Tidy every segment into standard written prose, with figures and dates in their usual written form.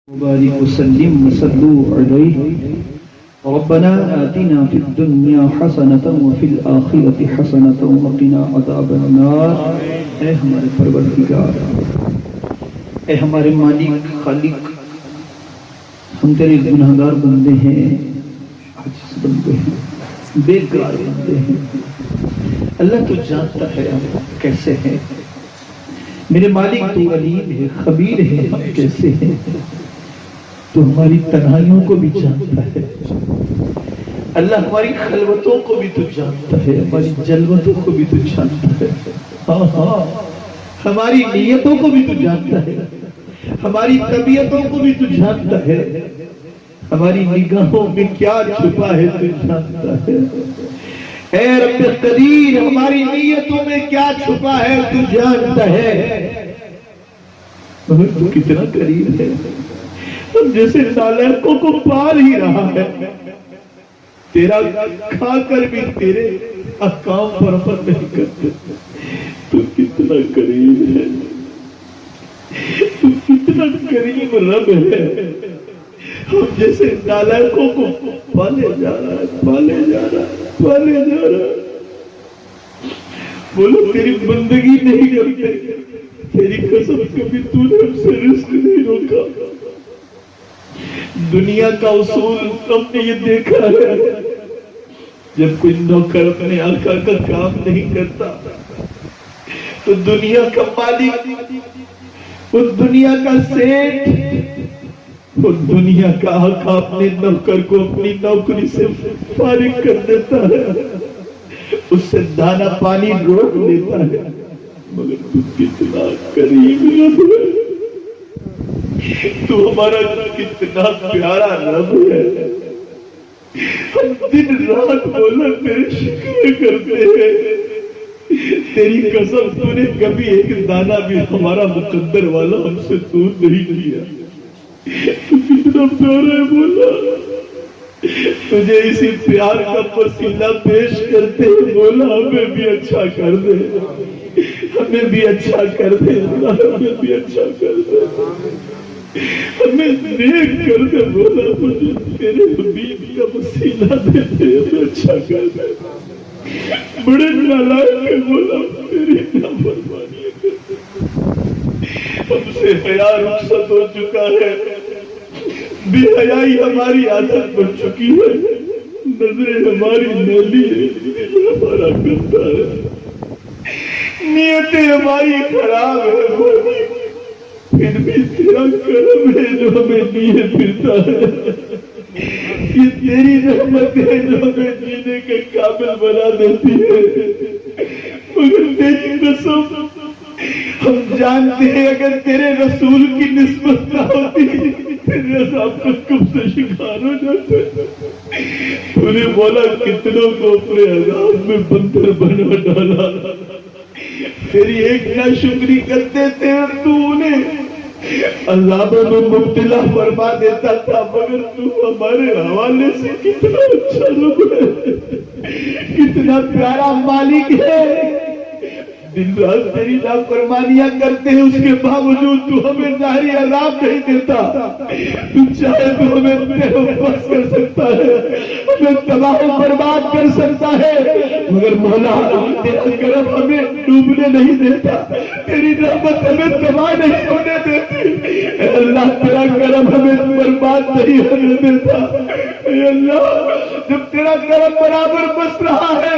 وبارك وسلم وصلوا عليه ربنا آتنا في الدنيا حسنة وفي الآخرة حسنة وقنا عذاب النار۔ اے ہمارے پروردگار، اے ہمارے مالک خالق، ہم تیرے گناہگار بندے ہیں، عاجز بندے ہیں، بیکار بندے ہیں۔ اللہ تو جانتا ہے ہم کیسے ہیں، میرے مالک تو علیم ہے، خبیر ہے ہم کیسے ہیں۔ تو ہماری تنہائیوں کو بھی جانتا ہے اللہ، ہماری خلوتوں کو بھی تو جانتا ہے، ہماری جلوتوں کو بھی تو جانتا ہے، ہاں ہماری نیتوں کو بھی تو جانتا ہے، ہماری طبیعتوں کو بھی تو جانتا ہے، ہماری نگاہوں میں کیا چھپا ہے تو جانتا ہے۔ اے رب قدیر، ہماری نیتوں میں کیا چھپا ہے تو جانتا ہے۔ تو کتنا قریب ہے، جیسے نالائقوں کو پال ہی رہا ہے، تیرا کھا کر بھی تیرے احکام پر عمل نہیں کرتے۔ تو کتنا قریب ہے، تو کتنا قریب رب ہے، ہم جیسے نالائقوں کو پالے جا رہا ہے، پالے جا رہا ہے، پالے جا رہا ہے۔ بولو تیری بندگی نہیں کرتے، تیری قسم کبھی تو نے ہم سے رزق نہیں روکا۔ دنیا کا اصول ہم نے یہ دیکھا ہے، جب کوئی نوکر اپنے آقا کا کام نہیں کرتا تو دنیا کا مالک، اس دنیا کا سیٹھ، اس دنیا کا آقا اپنے نوکر کو اپنی نوکری سے فارغ کر دیتا ہے، اس سے دانا پانی روک لیتا ہے۔ مگر تو کتنا قریب رب ہے، تو ہمارا کتنا پیارا رب ہے۔ ہم دن رات مولا تیرے شکر کرتے ہیں، تیری قسم تو نے کبھی ایک دانہ بھی ہمارا مقدر والا ہم سے دور نہیں کیا۔ تو کتنا پیارا ہے مولا، تجھے اسی پیار کا وسیلہ پیش کرتے ہیں مولا، ہمیں بھی اچھا کر دے، ہمیں بھی اچھا کر دے اللہ، ہمیں بھی اچھا کر دے، ہمیں نیک کر دے مولا، مجھے تیرے حبیب کا وسیلہ دے دے، ہمیں اچھا کر دے۔ بڑے نالائق ہے مولا، تیری نافرمانی کر دے، ہم سے حیا رخصت ہو چکا ہے، بے حیائی ہماری عادت بن چکی ہے، نظریں ہماری میلی ہے، دل ہمارا گندا ہے، نیتیں ہماری خراب ہے، پھر بھی تیرا کرم ہے جو ہمیں لیے پھرتا ہے، یہ تیری رحمت ہے جو ہمیں جینے کے قابل بنا دیتی ہے۔ مگر تیری قسم ہم جانتے ہیں اگر تیرے رسول کی نسبت نہ ہوتی تیرے عذاب کا کب سے شکار ہو جاتے۔ تو نے بولا کتنوں کو اپنے عذاب میں بندر بنا ڈالا، تیری ایک نہ شکری کرتے تھے تو انہیں عذاب میں مبتلا فرما دیتا تھا، مگر تو ہمارے حوالے سے کتنا اچھا رب ہے، کتنا پیارا مالک ہے۔ دن رات تیری نافرمانیاں کرتے ہیں، اس کے باوجود تو ہمیں ظاہری عذاب نہیں دیتا، تو چاہے تو ہمیں بے بس کر سکتا ہے، ہمیں تباہ و برباد کر سکتا ہے، مگر مولا تیرا کرم ہمیں ڈوبنے نہیں دیتا، تیری رحمت ہمیں تباہ نہیں ہونے دیتی۔ اے اللہ تیرا کرم ہمیں برباد نہیں ہونے دیتا۔ اے اللہ جب تیرا کرم برابر بس رہا ہے،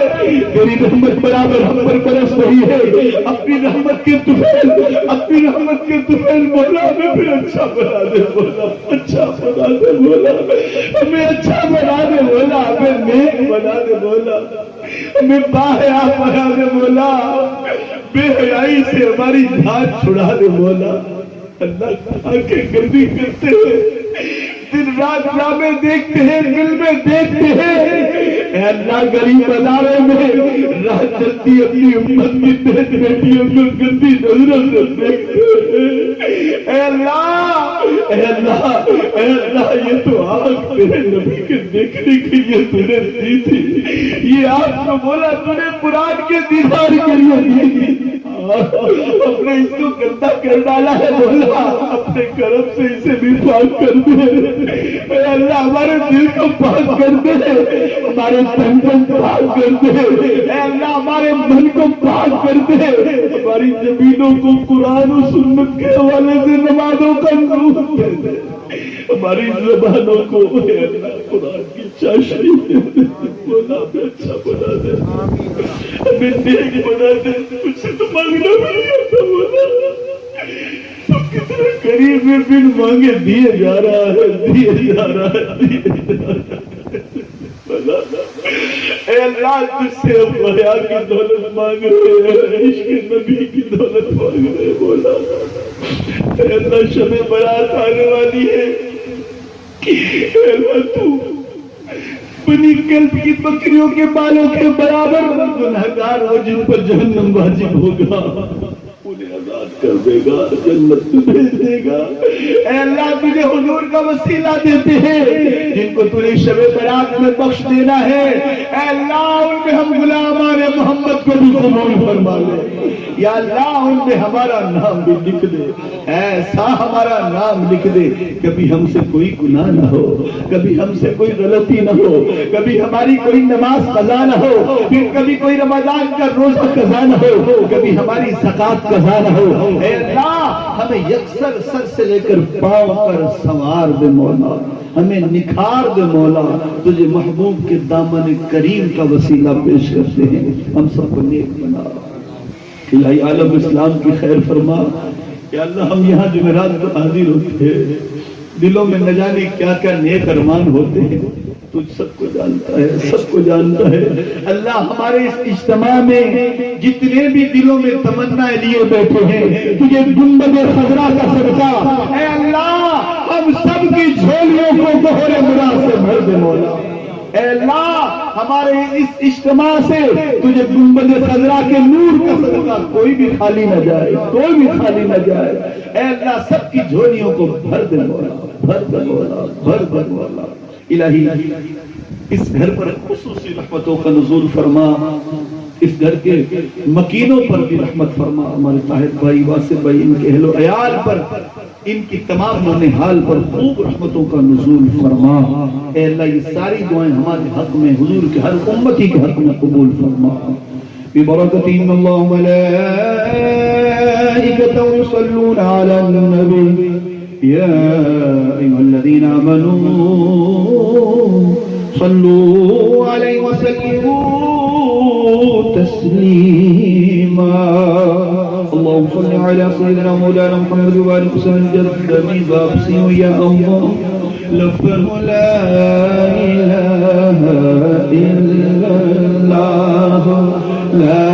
تیری رحمت برابر ہم پر برس رہی ہے، اپنی رحمت کے طفیل، اپنی رحمت کے طفیل مولا ہمیں پھر اچھا بنا دے مولا، اچھا بنا دے مولا، ہمیں اچھا بنا دے مولا، ہمیں نیک بنا دے مولا، ہمیں باحیا بنا دے مولا، بے حیائی سے ہماری دھاج چھڑا دے مولا۔ اللہ آنکھیں گندی کرتے ہیں، دن رات ڈرامے دیکھتے ہیں، فلمیں دیکھتے ہیں، اے اللہ غریب ادارے میں راہ چلتی اپنی امت کی بیٹیوں کو گندی نظروں سے دیکھتے ہیں۔ اے اللہ، اے اللہ، اے اللہ، یہ تو آنکھ تیرے نبی کے دیکھنے کے لیے تو نے دی تھی، یہ آنکھ تو مولا تو نے قرآن کے دیدار کے لیے دی تھی، اپنے اس کو گندا کر ڈالا ہے مولا، اپنے کرم سے اسے بھی پاک کر دے۔ اے اللہ ہمارے دل کو پاک کر دے، ہمارے تن کو پاک کر دے، اے اللہ ہمارے من کو پاک کر دے، ہماری زمینوں کو قرآن و سنت کے حوالے سے نمازوں کا نور کر دے، ہماری زبانوں کو اے اللہ قرآن کی چاشنی دے، مولا ہمیں اچھا بنا دے، ہمیں نیک بنا دے، کچھ سے تو مانگنا بھی نہیں آتا مولا، تو کتنے قریب میں بن مانگے دیے جا رہا ہے، دیے جا رہا ہے، دیے جا رہا ہے۔ اے اللہ تجھ سے ہم حیا کی دولت مانگ رہے ہیں، عشق نبی کی دولت مانگ رہے ہیں مولا۔ اے اللہ شب برات آنے والی ہے، اے اللہ تو بنی کلب کی بکریوں کے بالوں کے برابر گنہگار ہو جن پر جہنم واجب ہوگا، انہیں آزاد کر دے گا، جنت میں بھیج دے گا۔ اے اللہ تجھے حضور کا وسیلہ دیتے ہیں جن کو تجھے شب برات میں بخش دینا ہے، اے اللہ ان میں ہم غلامان محمد کو بھی قبول فرما لے، یا اللہ ان میں ہمارا نام بھی لکھ دے، ایسا ہمارا نام لکھ دے کبھی ہم سے کوئی گناہ نہ ہو، کبھی ہم سے کوئی غلطی نہ ہو، کبھی ہماری کوئی نماز قضا نہ ہو، پھر کبھی کوئی رمضان کا روزہ قضا نہ ہو، کبھی ہماری زکوٰۃ قضا نہ ہو۔ اے اللہ ہمیں یکسر سر سے لے کر پاؤں پر سنوار دے مولا، ہمیں نکھار دے مولا، تجھے محبوب کے دامن کریم کا وسیلہ پیش کرتے ہیں، ہم سب کو نیک بنا، الہی عالم اسلام کی خیر فرما۔ یا اللہ ہم یہاں جمعرات کو حاضر ہوتے ہیں، دلوں میں نہ جانے کیا کیا نیک ارمان ہوتے ہیں، تجھ سب کو جانتا ہے، سب کو جانتا ہے۔ اللہ ہمارے اس اجتماع میں جتنے بھی دلوں میں تمنا لیے بیٹھے ہیں، تجھے گنبد خضرا کا صدقہ، اے اللہ ہم سب کی جھولیوں کو بہر مراد سے بھر دے مولا۔ اے اللہ ہمارے اس اجتماع سے تجھے گنبد خضرا کے نور کا صدقہ کوئی بھی خالی نہ جائے، کوئی بھی خالی نہ جائے۔ اے اللہ سب کی جھولیوں کو بھر دے مولا، بھر دے مولا، بھر دے مولا۔ الہی اس گھر پر خصوصی رحمتوں کا نزول فرما، اس گھر کے مکینوں پر بھی رحمت فرما، ہمارے طاہر بھائی، واسف بھائی، ان کے اہل و عیال پر، ان کی تمام نونہال پر خوب رحمتوں کا نزول فرما۔ اے اللہ یہ ساری دعائیں ہمارے حق میں، حضور کے ہر امتی کے حق میں قبول فرما۔ ببرکت ان اللہ ملائکتہ یصلون علی النبی یا ایھا الذین آمنوا صلوا علیہ وسلموا تسلیما۔ اللهم صل على سيدنا مولانا محمد وبارك وسلم جد بابسي يا الله لفظ لا إله إلا الله لا